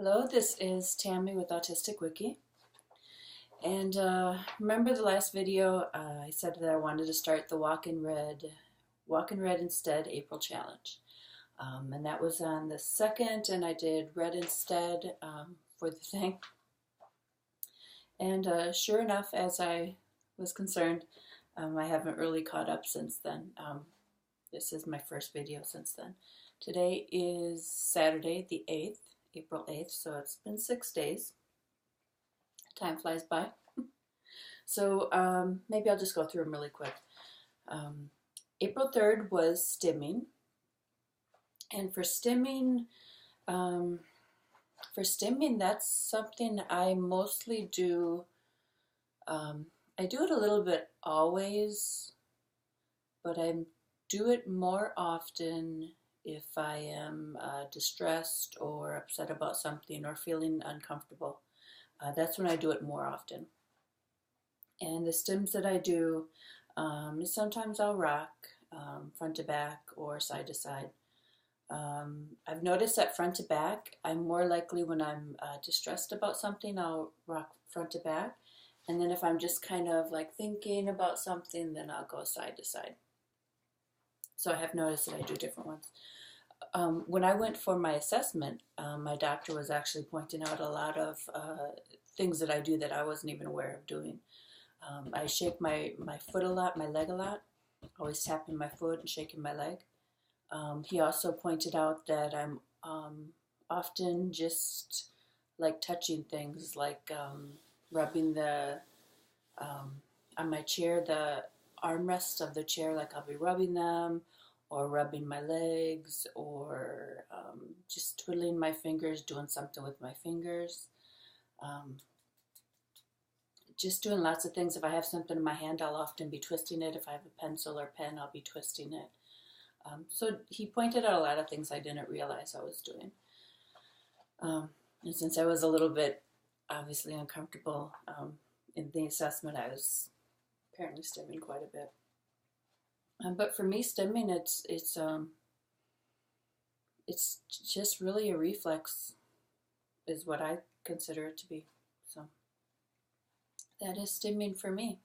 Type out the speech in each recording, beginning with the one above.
Hello, this is Tammy with Autistic Wiki. And remember the last video, I said that I wanted to start the Walk in REDInstead April challenge. And that was on the 2nd, and I did REDinstead for the thing. And sure enough, as I was concerned, I haven't really caught up since then. This is my first video since then. Today is Saturday, the 8th. April 8th, so it's been 6 days. Time flies by. So maybe I'll just go through them really quick. April 3rd was stimming. And for stimming, that's something I mostly do. I do it a little bit always, but I do it more often if I am distressed or upset about something or feeling uncomfortable. That's when I do it more often. And the stims that I do, sometimes I'll rock front to back or side to side. I've noticed that front to back, I'm more likely when I'm distressed about something, I'll rock front to back. And then if I'm just kind of like thinking about something, then I'll go side to side. So I have noticed that I do different ones. When I went for my assessment, my doctor was actually pointing out a lot of things that I do that I wasn't even aware of doing. I shake my foot a lot, my leg a lot, always tapping my foot and shaking my leg. He also pointed out that I'm often just like touching things, like rubbing on my chair, the armrests of the chair, like I'll be rubbing them, or rubbing my legs, or just twiddling my fingers, doing something with my fingers. Just doing lots of things. If I have something in my hand, I'll often be twisting it. If I have a pencil or pen, I'll be twisting it. So he pointed out a lot of things I didn't realize I was doing. And since I was a little bit obviously uncomfortable in the assessment, I was apparently stimming quite a bit. But for me, stimming, it's just really a reflex, is what I consider it to be. So that is stimming for me.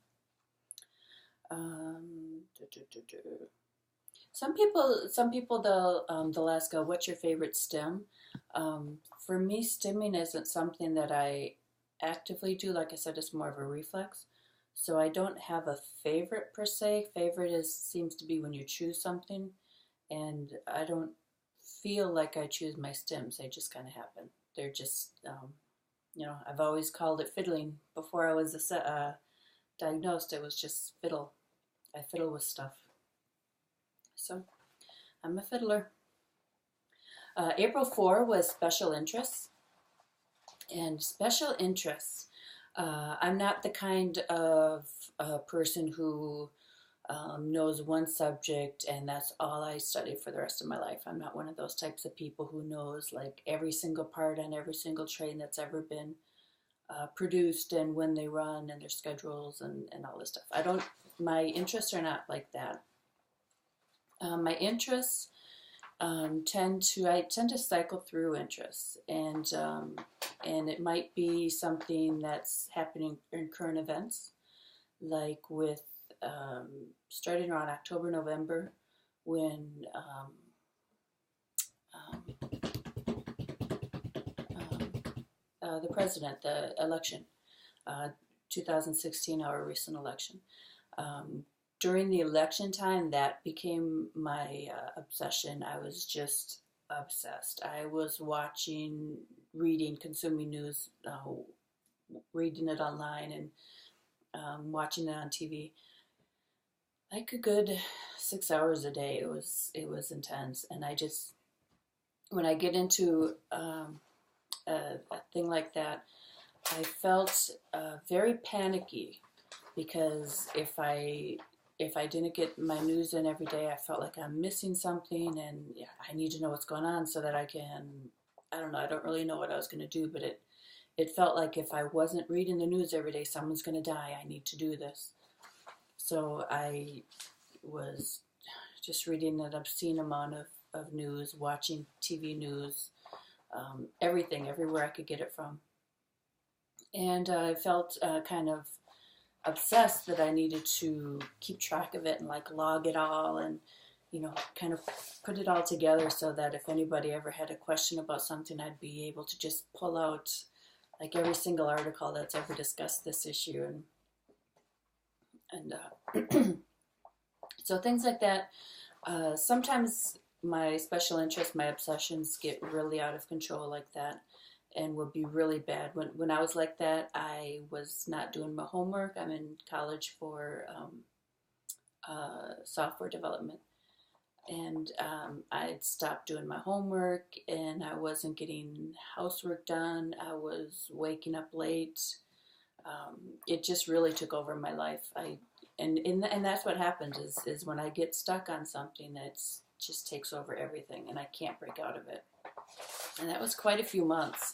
Some people they'll ask, "What's your favorite stim?" For me, stimming isn't something that I actively do. Like I said, it's more of a reflex. So I don't have a favorite per se. Favorite seems to be when you choose something, and I don't feel like I choose my stims. They just kind of happen. They're just, I've always called it fiddling. Before I was diagnosed, it was just fiddle. I fiddle with stuff. So I'm a fiddler. April 4 was special interests. And special interests, I'm not the kind of person who knows one subject and that's all I study for the rest of my life. I'm not one of those types of people who knows like every single part on every single train that's ever been produced and when they run and their schedules and all this stuff. My interests are not like that. My interests I tend to cycle through interests, and it might be something that's happening in current events, like with starting around October, November, when the president, the election, 2016, our recent election. During the election time, that became my obsession. I was just obsessed. I was watching, reading, consuming news, reading it online, and watching it on TV. Like a good 6 hours a day. It was intense, and when I get into a thing like that, I felt very panicky, because if I didn't get my news in every day, I felt like I'm missing something, and I need to know what's going on so that I don't really know what I was going to do, but it felt like if I wasn't reading the news every day, someone's going to die. I need to do this. So I was just reading an obscene amount of news, watching TV news, everything, everywhere I could get it from. And I felt kind of obsessed that I needed to keep track of it and like log it all and, you know, kind of put it all together so that if anybody ever had a question about something, I'd be able to just pull out like every single article that's ever discussed this issue. And so things like that. Sometimes my special interests, my obsessions get really out of control like that and would be really bad. When I was like that, I was not doing my homework. I'm in college for software development. And I'd stopped doing my homework and I wasn't getting housework done. I was waking up late. It just really took over my life. And that's what happens is when I get stuck on something, that just takes over everything and I can't break out of it. And that was quite a few months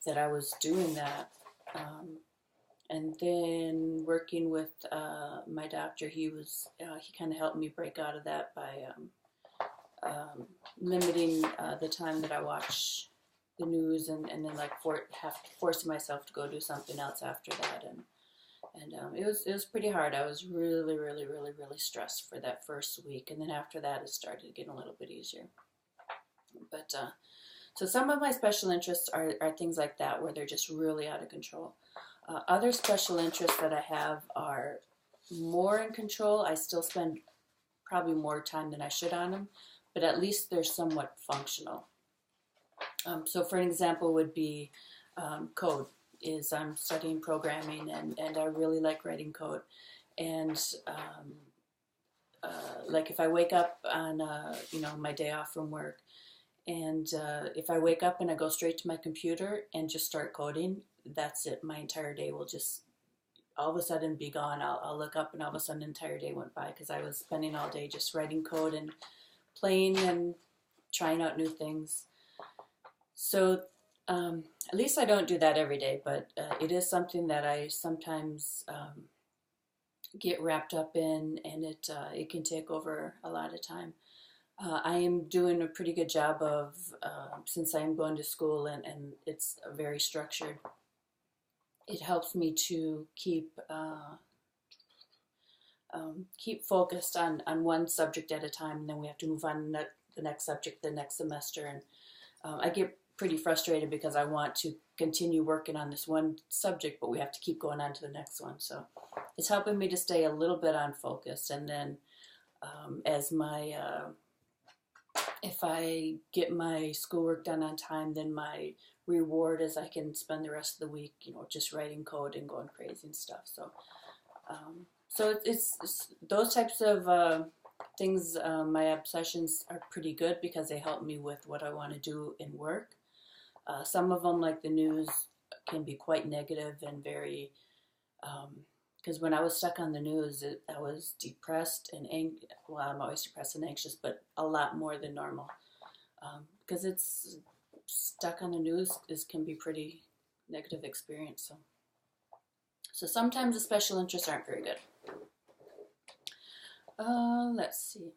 that I was doing that. And then working with my doctor, he kind of helped me break out of that by limiting the time that I watch the news and then like forcing myself to go do something else after that. And it was pretty hard. I was really, really, really, really stressed for that first week. And then after that, it started getting a little bit easier. But so some of my special interests are things like that, where they're just really out of control. Other special interests that I have are more in control. I still spend probably more time than I should on them, but at least they're somewhat functional. So for an example would be code. I'm studying programming and I really like writing code. And like if I wake up on my day off from work, and if I wake up and I go straight to my computer and just start coding, that's it. My entire day will just all of a sudden be gone. I'll look up and all of a sudden the entire day went by because I was spending all day just writing code and playing and trying out new things. So at least I don't do that every day, but it is something that I sometimes get wrapped up in, and it can take over a lot of time. I am doing a pretty good job of, since I'm going to school and it's very structured, it helps me to keep focused on one subject at a time, and then we have to move on to the next subject the next semester. And I get pretty frustrated because I want to continue working on this one subject, but we have to keep going on to the next one. So it's helping me to stay a little bit on focus. And then as my if I get my schoolwork done on time, then my reward is I can spend the rest of the week, just writing code and going crazy and stuff. So, it's those types of things. My obsessions are pretty good because they help me with what I want to do in work. Some of them, like the news, can be quite negative and very. Because when I was stuck on the news, I was depressed and anxious. Well, I'm always depressed and anxious, but a lot more than normal. Because it's stuck on the news can be pretty negative experience. So sometimes the special interests aren't very good. Let's see.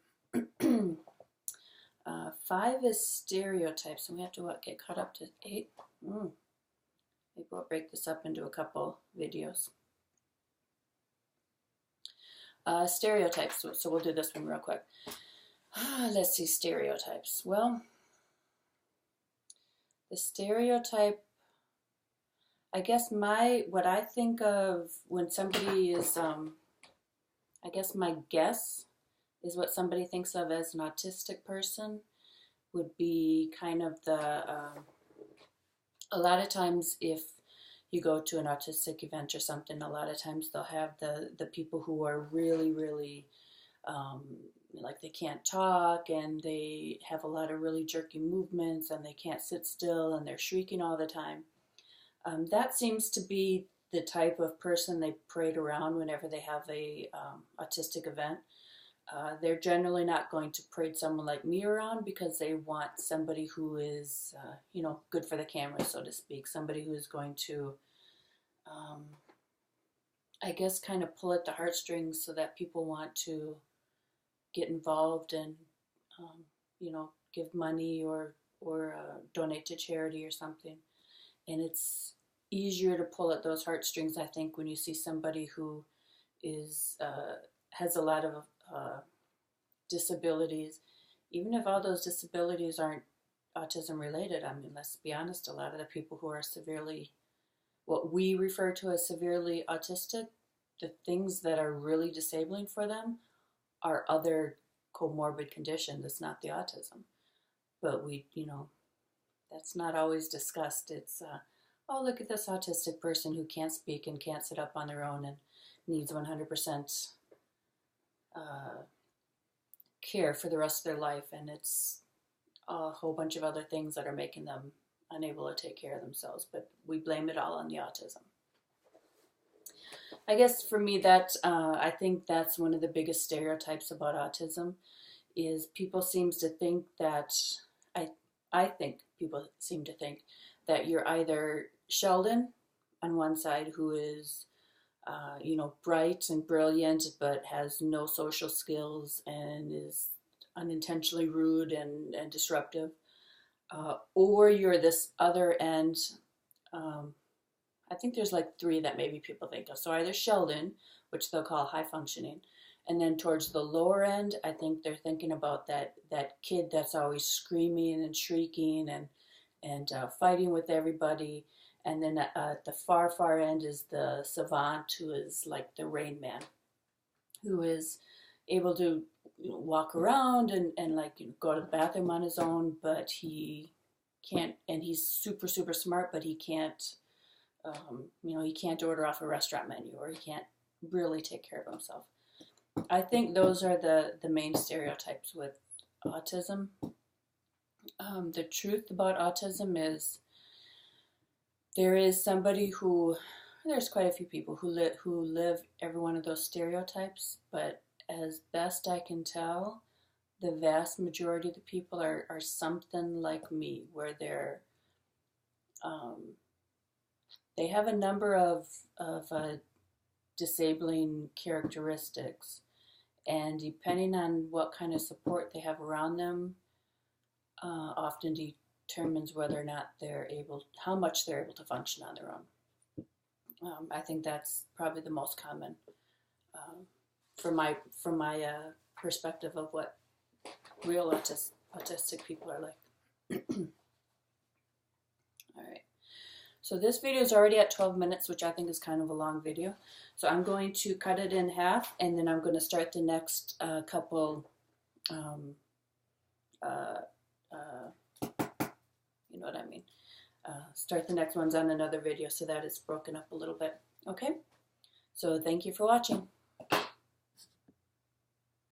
5 is stereotypes, and we have to get caught up to 8. Maybe we'll break this up into a couple videos. Stereotypes, so we'll do this one real quick. Let's see, stereotypes. Well, the stereotype, I guess what I think of when somebody is, I guess my guess is what somebody thinks of as an autistic person would be kind of a lot of times if you go to an autistic event or something, a lot of times they'll have the people who are really, really, like they can't talk and they have a lot of really jerky movements and they can't sit still and they're shrieking all the time. That seems to be the type of person they parade around whenever they have a autistic event. They're generally not going to parade someone like me around because they want somebody who is, good for the camera, so to speak. Somebody who is going to, I guess, kind of pull at the heartstrings so that people want to get involved and, give money or donate to charity or something. And it's easier to pull at those heartstrings, I think, when you see somebody who is has a lot of disabilities, even if all those disabilities aren't autism related. I mean, let's be honest, a lot of the people who are severely, what we refer to as severely autistic, the things that are really disabling for them are other comorbid conditions. It's not the autism. But we, that's not always discussed. It's, oh, look at this autistic person who can't speak and can't sit up on their own and needs 100% care for the rest of their life. And it's a whole bunch of other things that are making them unable to take care of themselves. But we blame it all on the autism. I guess for me, I think that's one of the biggest stereotypes about autism is people seems to think that, I think people seem to think that you're either Sheldon on one side, who is, bright and brilliant, but has no social skills and is unintentionally rude and disruptive, or you're this other end. I think there's like three that maybe people think of. So either Sheldon, which they'll call high functioning, and then towards the lower end, I think they're thinking about that kid that's always screaming and shrieking and fighting with everybody. And then at the far end is the savant, who is like the Rain Man, who is able to walk around and go to the bathroom on his own, but he can't, and he's super, super smart, but he can't, he can't order off a restaurant menu, or he can't really take care of himself. I think those are the main stereotypes with autism. The truth about autism is there's quite a few people who live every one of those stereotypes, but as best I can tell, the vast majority of the people are something like me, where they have a number of disabling characteristics, and depending on what kind of support they have around them, often determines whether or not how much they're able to function on their own. I think that's probably the most common from my perspective of what real autistic people are like. All right. So this video is already at 12 minutes, which I think is kind of a long video. So I'm going to cut it in half, and then I'm going to start the next couple, you know what I mean, start the next ones on another video so that it's broken up a little bit. Okay? So thank you for watching.